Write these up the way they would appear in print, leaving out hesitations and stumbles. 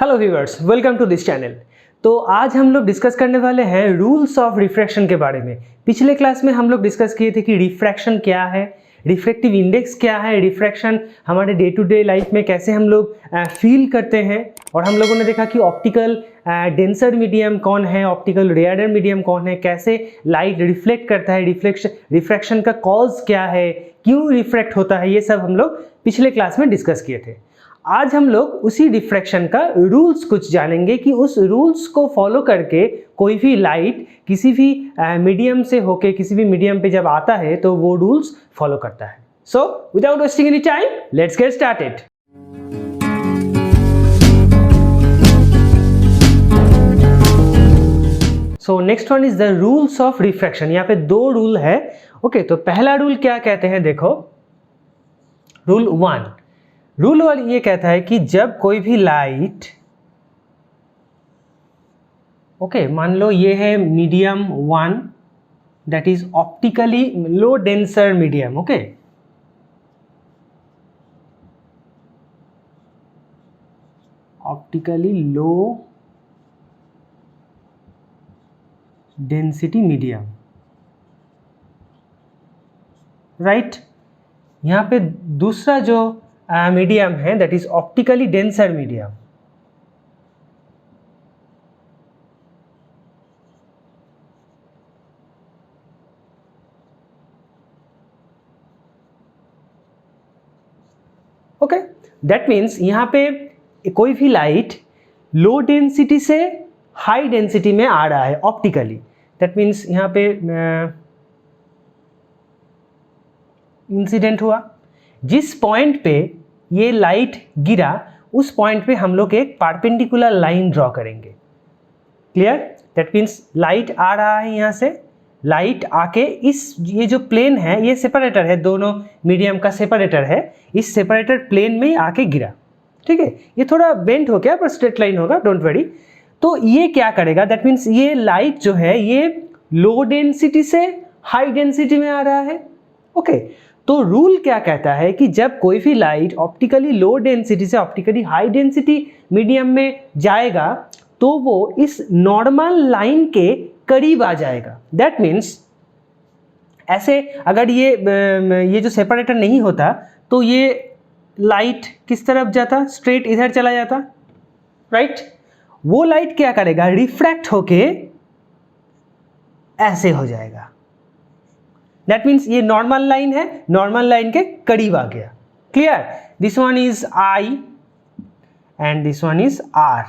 Hello viewers, welcome to this channel. तो आज हम लोग डिस्कस करने वाले हैं रूल्स ऑफ रिफ्रैक्शन के बारे में। पिछले क्लास में हम लोग डिस्कस किए थे कि रिफ्रैक्शन क्या है, रिफ्रैक्टिव इंडेक्स क्या है, रिफ्रैक्शन हमारे डे टू डे लाइफ में कैसे हम लोग फील करते हैं, और हम लोगों ने देखा कि ऑप्टिकल डेंसर मीडियम कौन है, ऑप्टिकल रेयरर मीडियम कौन है, कैसे लाइट रिफ्लेक्ट करता है, रिफ्रैक्शन का कॉज क्या है, क्यों रिफ्रैक्ट होता है, ये सब हम लोग पिछले क्लास में डिस्कस किए थे। आज हम लोग उसी रिफ्रैक्शन का रूल्स कुछ जानेंगे कि उस रूल्स को फॉलो करके कोई भी लाइट किसी भी मीडियम से होके किसी भी मीडियम पे जब आता है तो वो रूल्स फॉलो करता है। So without wasting any time, let's get started. So next one is the rules of refraction. यहाँ पे दो रूल है। ओके, तो पहला रूल क्या कहते हैं, देखो रूल 1। रूल 1 ये कहता है कि जब कोई भी लाइट, ओके मान लो ये है medium 1 that is optically low denser medium, okay optically low density medium, right. यहाँ पे दूसरा जो मीडियम है that is optically denser medium. Okay, that means यहाँ पे कोई भी लाइट लो डेंसिटी से हाई डेंसिटी में आ रहा है ऑप्टिकली। दैट मीन्स यहाँ पे इंसिडेंट हुआ, जिस पॉइंट पे ये लाइट गिरा उस पॉइंट पे हम लोग एक परपेंडिकुलर लाइन ड्रॉ करेंगे। क्लियर? दैट मीन्स लाइट आ रहा है, यहाँ से लाइट आके इस ये जो प्लेन है, ये सेपरेटर है, दोनों मीडियम का सेपरेटर है, इस सेपरेटर प्लेन में ही आके गिरा। ठीक है, ये थोड़ा बेंड हो गया पर स्ट्रेट लाइन होगा, डोंट वरी। तो ये क्या करेगा, दैट मीन्स ये लाइट जो है ये लो डेंसिटी से हाई डेंसिटी में आ रहा है। ओके, तो रूल क्या कहता है कि जब कोई भी लाइट ऑप्टिकली लो डेंसिटी से ऑप्टिकली हाई डेंसिटी मीडियम में जाएगा तो वो इस नॉर्मल लाइन के करीब आ जाएगा। दैट मीन्स ऐसे अगर ये जो सेपरेटर नहीं होता तो ये लाइट किस तरफ जाता, स्ट्रेट इधर चला जाता, राइट। वो लाइट क्या करेगा, रिफ्रैक्ट होके ऐसे हो जाएगा। दैट मीन्स ये नॉर्मल लाइन है, नॉर्मल लाइन के करीब आ गया। Clear? This one is I and this one is R.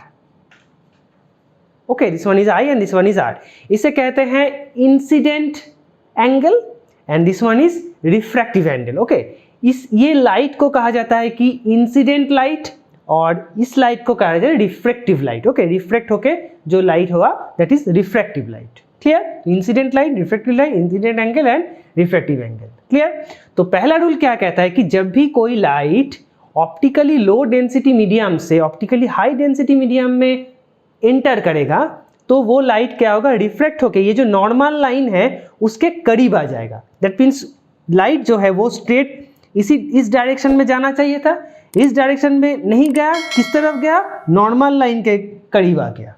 Okay, this one is I and this one is R. इसे कहते हैं incident angle and this one is refractive angle. Okay, ये light को कहा जाता है कि इंसिडेंट लाइट, और इस लाइट को कहा जाता है रिफ्रैक्टिव लाइट। ओके, रिफ्रैक्ट होके जो लाइट होगा that is refractive light. Clear? Incident light, refractive light, incident angle and refractive angle. Clear? तो पहला रूल क्या कहता है कि जब भी कोई light optically low density medium से ऑप्टिकली हाई डेंसिटी मीडियम में एंटर करेगा तो वो लाइट क्या होगा, रिफ्रैक्ट होके ये जो नॉर्मल लाइन है उसके करीब आ जाएगा। दैट मीन्स लाइट जो है वो स्ट्रेट इस डायरेक्शन में जाना चाहिए था, इस डायरेक्शन में नहीं गया, किस तरफ गया, नॉर्मल लाइन के करीब आ गया।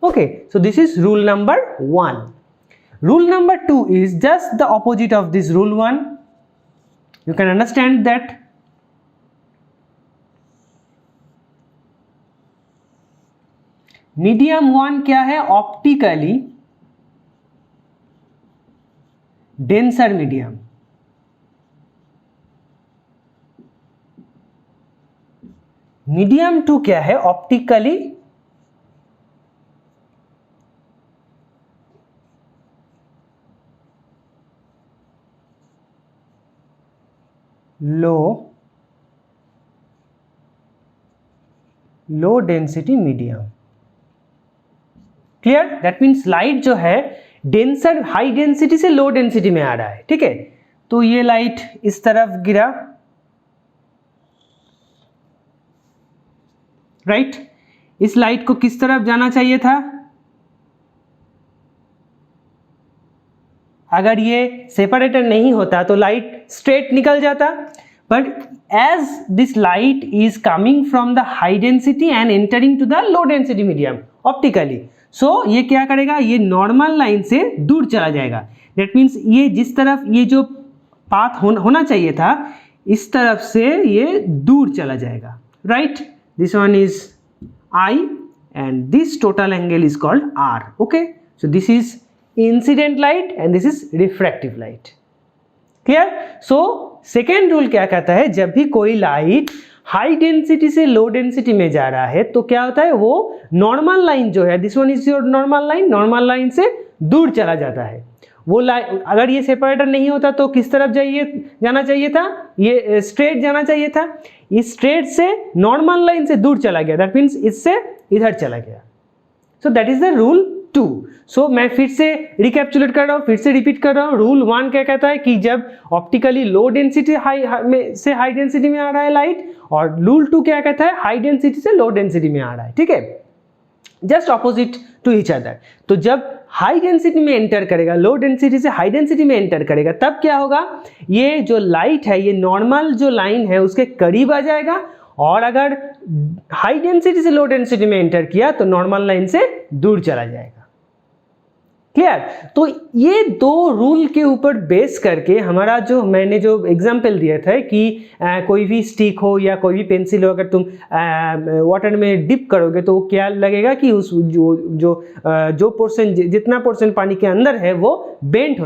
Okay, so this is rule number 1। Rule number 2 is just the opposite of this rule 1. You can understand that. Medium 1 क्या है, ऑप्टिकली डेंसर मीडियम। मीडियम 2 क्या है, optically low density medium. Clear? That means light जो है denser high density से low density में आ रहा है। ठीक है, तो ये लाइट इस तरफ गिरा, राइट। इस लाइट को किस तरफ जाना चाहिए था, अगर ये सेपरेटर नहीं होता तो लाइट स्ट्रेट निकल जाता, but as this light is coming from the high density and entering to the low density medium optically, so ये क्या करेगा, ये नॉर्मल लाइन से दूर चला जाएगा. That means ये जिस तरफ ये जो पाथ होना चाहिए था, इस तरफ से ये दूर चला जाएगा. Right? This one is I and this total angle is called R. Okay? So this is incident light and this is refractive light. Clear. So second rule क्या कहता है, जब भी कोई लाइट हाई डेंसिटी से लो डेंसिटी में जा रहा है तो क्या होता है, वो नॉर्मल लाइन जो है, this one is your normal line, normal line से दूर चला जाता है. वो लाइन, अगर ये सेपरेटर नहीं होता तो किस तरफ जाना चाहिए था, ये स्ट्रेट जाना चाहिए था. इस स्ट्रेट से नॉर्मल लाइन से दूर चला गया, दैट मीन्स इससे इधर चला गया. So that is the rule 2. सो मैं फिर से रिकैप्चुलेट कर रहा हूँ, फिर से रिपीट कर रहा हूँ. रूल 1 क्या कहता है कि जब ऑप्टिकली लो डेंसिटी से हाई डेंसिटी में आ रहा है लाइट, और रूल 2 क्या कहता है, हाई डेंसिटी से लो डेंसिटी में आ रहा है. ठीक है, just opposite to each other. तो जब हाई डेंसिटी में एंटर करेगा, लो डेंसिटी से हाई डेंसिटी में एंटर करेगा, तब क्या होगा, ये जो लाइट है ये नॉर्मल जो लाइन है उसके करीब आ जाएगा, और अगर हाई डेंसिटी से लो डेंसिटी में एंटर किया तो नॉर्मल लाइन से दूर चला जाएगा. क्लियर. तो ये दो रूल के ऊपर बेस करके हमारा जो मैंने जो एग्जाम्पल दिया था कि कोई भी स्टिक हो या कोई भी पेंसिल हो, अगर तुम वाटर में डिप करोगे तो क्या लगेगा कि उस जो पोर्शन, जितना पोर्शन पानी के अंदर है वो बेंट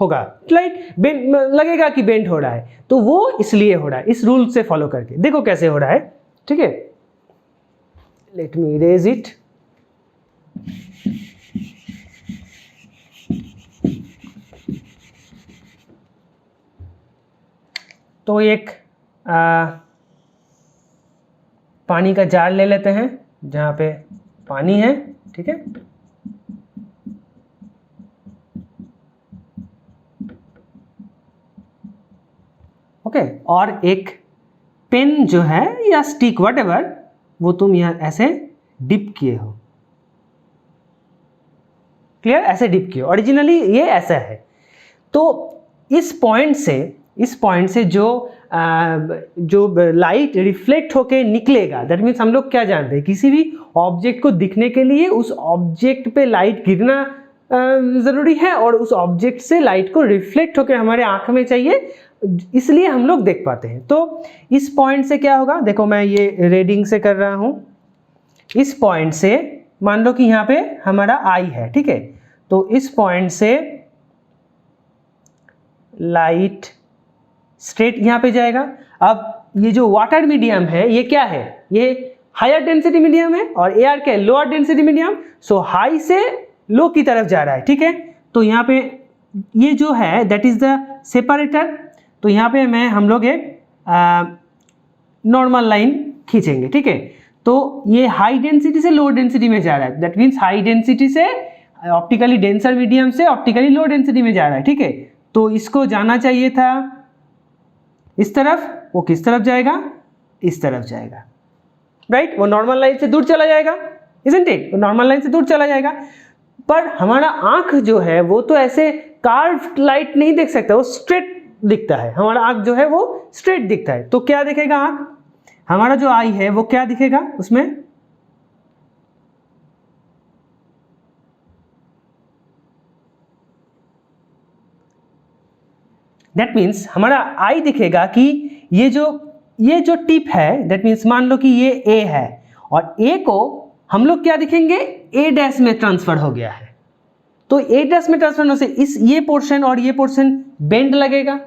होगा, राइट. बेंट लगेगा कि बेंट हो रहा है, तो वो इसलिए हो रहा है, इस रूल से फॉलो करके. देखो कैसे हो रहा है. ठीक है, लेट मी इरेज इट. तो एक पानी का जार ले लेते हैं जहाँ पे पानी है. ठीक है, ओके. और एक पेन जो है या स्टिक व्हाटएवर, वो तुम यहाँ ऐसे डिप किए हो. क्लियर, ऐसे डिप किए. ओरिजिनली ये ऐसा है. तो इस पॉइंट से जो लाइट रिफ्लेक्ट होके निकलेगा, दैट मीन्स हम लोग क्या जानते हैं, किसी भी ऑब्जेक्ट को दिखने के लिए उस ऑब्जेक्ट पे लाइट गिरना ज़रूरी है, और उस ऑब्जेक्ट से लाइट को रिफ्लेक्ट होकर हमारे आँख में चाहिए, इसलिए हम लोग देख पाते हैं. तो इस पॉइंट से क्या होगा, देखो मैं ये रेडिंग से कर रहा हूँ. इस पॉइंट से मान लो कि यहाँ पे हमारा आई है. ठीक है, तो इस पॉइंट से लाइट स्ट्रेट यहाँ पे जाएगा. अब ये जो वाटर मीडियम है ये क्या है, ये हायर डेंसिटी मीडियम है, और एयर क्या है, लोअर डेंसिटी मीडियम. सो हाई से लो की तरफ जा रहा है. ठीक है, तो यहाँ पे ये जो है दैट इज द सेपरेटर. तो यहाँ पे हम लोग एक नॉर्मल लाइन खींचेंगे. ठीक है, तो ये हाई डेंसिटी से लो डेंसिटी में जा रहा है, दैट मीन्स हाई डेंसिटी से ऑप्टिकली डेंसर मीडियम से ऑप्टिकली लो डेंसिटी में जा रहा है. ठीक है, तो इसको जाना चाहिए था इस तरफ, वो किस तरफ जाएगा, इस तरफ जाएगा, राइट. वो नॉर्मल लाइन से दूर चला जाएगा, इजंट इट, वो नॉर्मल लाइन से दूर चला जाएगा. पर हमारा आंख जो है वो तो ऐसे कार्व्ड लाइट नहीं देख सकता, वो स्ट्रेट दिखता है. हमारा आंख जो है वो स्ट्रेट दिखता है. तो क्या दिखेगा आंख, हमारा जो आई है वो क्या दिखेगा उसमें, दैट मीन्स हमारा आई दिखेगा कि ये जो टिप है, दैट मीन्स मान लो कि ये ए है, और ए को हम लोग क्या दिखेंगे, ए डैश में ट्रांसफर हो गया है. तो ए डैश में ट्रांसफर होने से ये पोर्शन और ये पोर्शन बेंड लगेगा,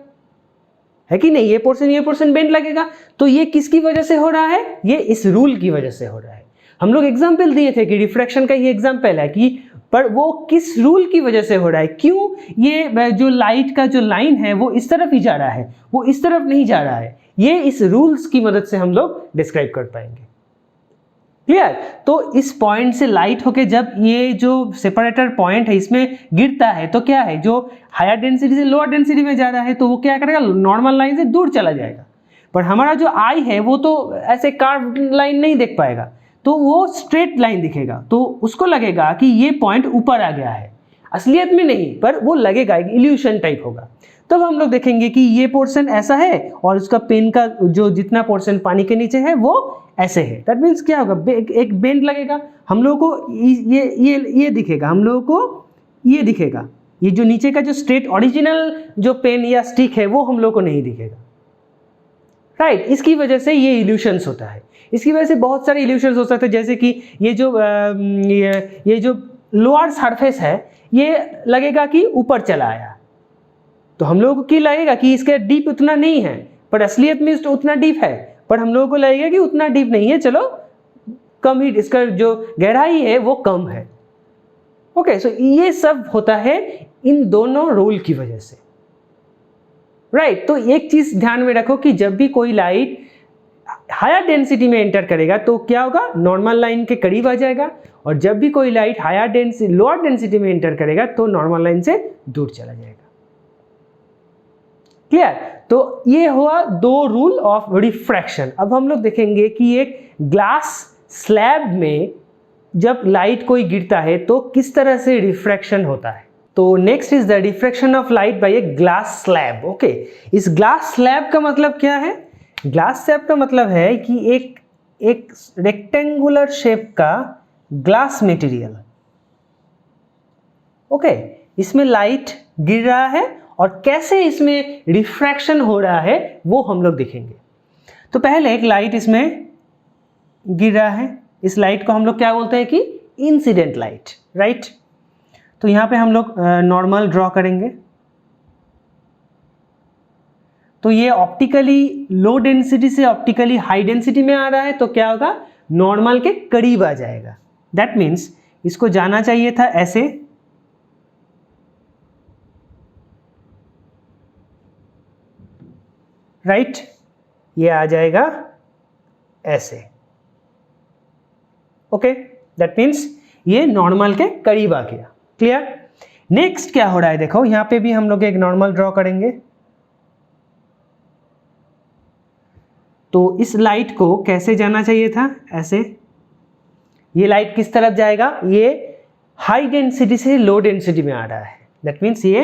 है कि नहीं, ये पोर्शन बेंड लगेगा. तो ये किसकी वजह से हो रहा है, ये इस रूल की वजह से हो रहा है. हम लोग एग्जाम्पल दिए थे कि रिफ्रैक्शन का ये एग्जाम्पल है कि, पर वो किस रूल की वजह से हो रहा है, क्यों ये जो लाइट का जो लाइन है वो इस तरफ ही जा रहा है, वो इस तरफ नहीं जा रहा है, ये इस रूल्स की मदद से हम लोग डिस्क्राइब कर पाएंगे. क्लियर. तो इस पॉइंट से लाइट होके जब ये जो सेपरेटर पॉइंट है इसमें गिरता है तो क्या है, जो हायर डेंसिटी से लोअर डेंसिटी में जा रहा है तो वो क्या करेगा, नॉर्मल लाइन से दूर चला जाएगा. पर हमारा जो आई है वो तो ऐसे कार्व लाइन नहीं देख पाएगा, तो वो स्ट्रेट लाइन दिखेगा. तो उसको लगेगा कि ये पॉइंट ऊपर आ गया है. असलियत में नहीं, पर वो लगेगा, एक इल्यूशन टाइप होगा। तब हम लोग देखेंगे कि ये पोर्शन ऐसा है और उसका पेन का जो जितना पोर्शन पानी के नीचे है वो ऐसे है। दैट मीन्स क्या होगा, एक बेंड लगेगा, हम लोगों को ये दिखेगा, हम लोगों को ये दिखेगा, ये जो नीचे का जो स्ट्रेट ओरिजिनल जो पेन या स्टिक है वो हम लोग को नहीं दिखेगा, राइट। इसकी वजह से ये इल्यूशंस होता है। इसकी वजह से बहुत सारे इल्यूशंस हो सकते हैं, जैसे कि ये जो लोअर सरफेस है ये लगेगा कि ऊपर चला आया, तो हम लोगों को क्या लगेगा कि इसका डीप उतना नहीं है, पर असलियत में तो उतना डीप है, पर हम लोगों को लगेगा कि उतना डीप नहीं है, चलो कम ही, इसका जो गहराई है वो कम है। ओके, सो ये सब होता है इन दोनों रूल की वजह से, राइट। तो एक चीज ध्यान में रखो कि जब भी कोई लाइट हायर डेंसिटी में एंटर करेगा तो क्या होगा, नॉर्मल लाइन के करीब आ जाएगा, और जब भी कोई लाइट लोअर डेंसिटी में एंटर करेगा तो नॉर्मल लाइन से दूर चला जाएगा। क्लियर। तो ये हुआ दो रूल ऑफ रिफ्रैक्शन। अब हम लोग देखेंगे कि एक ग्लास स्लैब में जब लाइट कोई गिरता है तो किस तरह से रिफ्रैक्शन होता है। तो next is the refraction of light by a glass slab. Okay, इस ग्लास स्लैब का मतलब क्या है? ग्लास स्लैब का मतलब है कि एक रेक्टेंगुलर शेप का ग्लास मटेरियल, ओके, इसमें लाइट गिर रहा है और कैसे इसमें रिफ्रैक्शन हो रहा है वो हम लोग देखेंगे। तो पहले एक लाइट इसमें गिर रहा है, इस लाइट को हम लोग क्या बोलते हैं कि इंसिडेंट लाइट, राइट। तो यहाँ पे हम लोग नॉर्मल ड्रॉ करेंगे। तो ये ऑप्टिकली लो डेंसिटी से ऑप्टिकली हाई डेंसिटी में आ रहा है, तो क्या होगा, नॉर्मल के करीब आ जाएगा। दैट मीन्स इसको जाना चाहिए था ऐसे, राइट, ये आ जाएगा ऐसे। ओके, दैट मीन्स ये नॉर्मल के करीब आ गया। क्लियर। नेक्स्ट क्या हो रहा है, देखो यहां पे भी हम लोग एक नॉर्मल ड्रॉ करेंगे। तो इस लाइट को कैसे जाना चाहिए था, ऐसे। ये लाइट किस तरफ जाएगा, ये हाई डेंसिटी से लो डेंसिटी में आ रहा है, दैट मीन्स ये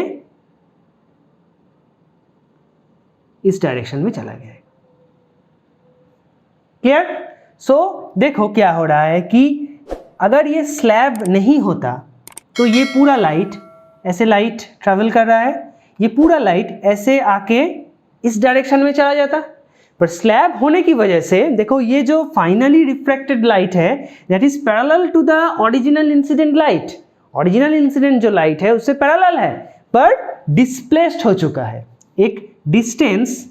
इस डायरेक्शन में चला गया है। क्लियर। सो देखो क्या हो रहा है कि अगर ये स्लैब नहीं होता तो ये पूरा लाइट ऐसे, लाइट ट्रैवल कर रहा है, ये पूरा लाइट ऐसे आके इस डायरेक्शन में चला जाता, पर स्लैब होने की वजह से देखो ये जो फाइनली रिफ्रैक्टेड लाइट है that is parallel to the original incident light. Original incident जो लाइट है उससे पैरेलल है, पर डिस्प्लेस्ड हो चुका है, एक डिस्टेंस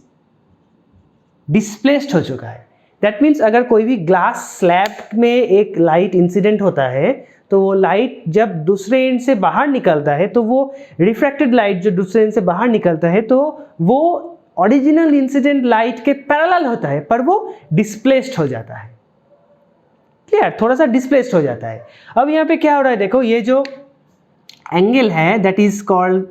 डिस्प्लेस्ड हो चुका है। दैट मीन्स अगर कोई भी ग्लास स्लैब में एक लाइट इंसिडेंट होता है तो वो लाइट जब दूसरे एंड से बाहर निकलता है, तो वो रिफ्रैक्टेड लाइट जो दूसरे एंड से बाहर निकलता है तो वो ओरिजिनल इंसिडेंट लाइट के पैरेलल होता है, पर वो डिस्प्लेस्ड हो जाता है। क्लियर, थोड़ा सा डिस्प्लेस्ड हो जाता है। अब यहाँ पे क्या हो रहा है, देखो ये जो एंगल है that is called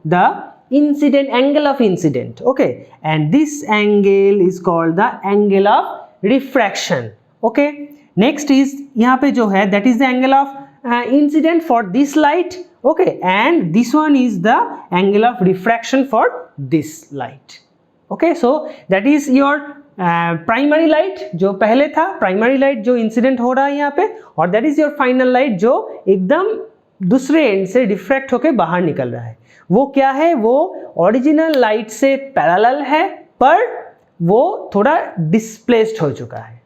the incident angle of incident, okay, and this angle is called the angle of refraction. Okay, next is यहाँ पे जो है that is the angle of incident for this light, okay, and this one is the angle of refraction for this light. Okay, so that is your primary light जो पहले था, primary light जो incident हो रहा है यहाँ पे, और that is your final light जो एकदम दूसरे एंड से डिफ्रैक्ट होकर बाहर निकल रहा है। वो क्या है, वो ओरिजिनल लाइट से पैरेलल है, पर वो थोड़ा डिस्प्लेस्ड हो चुका है।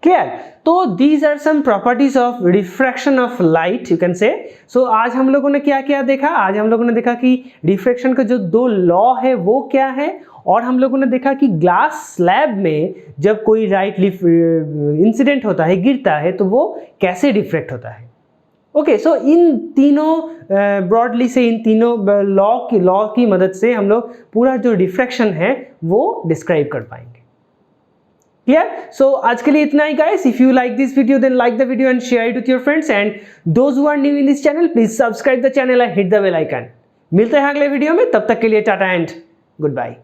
क्लियर। तो these are some properties of refraction of light, you can say. So आज हम लोगों ने क्या क्या देखा, आज हम लोगों ने देखा कि रिफ्रैक्शन का जो दो लॉ है वो क्या है, और हम लोगों ने देखा कि ग्लास स्लैब में जब कोई लाइट इंसिडेंट होता है, गिरता है, तो वो कैसे डिफ्रैक्ट होता है। ओके, सो इन तीनों ब्रॉडली से, इन तीनों लॉ की मदद से हम लोग पूरा जो रिफ्रैक्शन है वो डिस्क्राइब कर पाएंगे। क्लियर। सो आज के लिए इतना ही guys. If you like this video then like the video and share it with your friends, and those who are new in this channel please subscribe the channel and hit the bell icon. मिलते हैं अगले video में, तब तक के लिए Tata and good bye.